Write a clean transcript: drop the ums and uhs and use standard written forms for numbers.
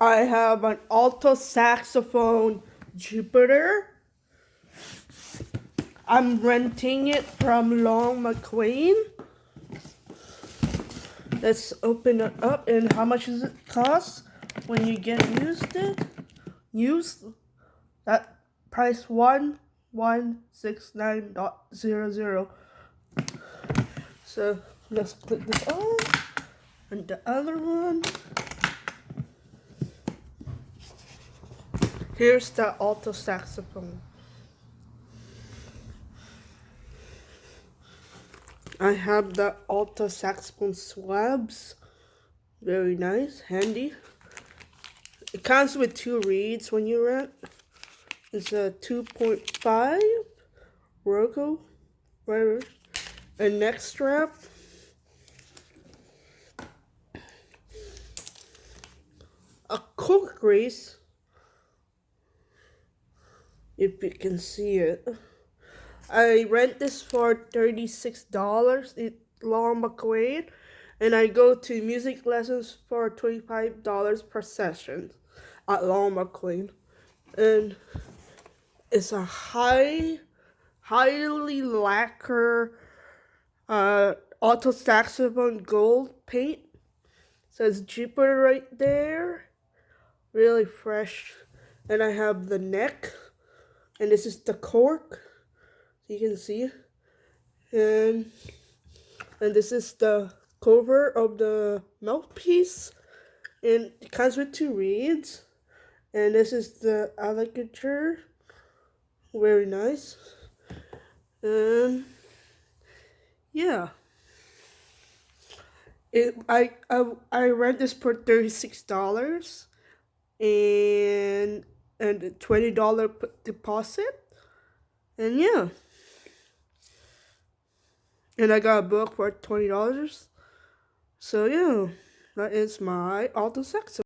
I have an alto saxophone Jupiter. I'm renting it from Long McQueen. Let's open it up. And how much does it cost when you get used? That price 1169.00. So let's click this on. And the other one. Here's the alto saxophone. I have the alto saxophone swabs. Very nice, handy. It comes with 2 reeds when you rent. It's a 2.5 Roku, whatever. A neck strap. A cork grease, if you can see it. I rent this for $36 at Long McQueen, and I go to music lessons for $25 per session at Long McQueen. And it's a highly lacquer alto saxophone gold paint. Says Jupiter right there. Really fresh. And I have the neck, and this is the cork, so you can see. And this is the cover of the mouthpiece, and it comes with 2 reeds. And this is the alligator. Very nice. And yeah. I rent this for $36 and a $20 deposit. And yeah. And I got a book for $20. So yeah, that is my alto saxophone.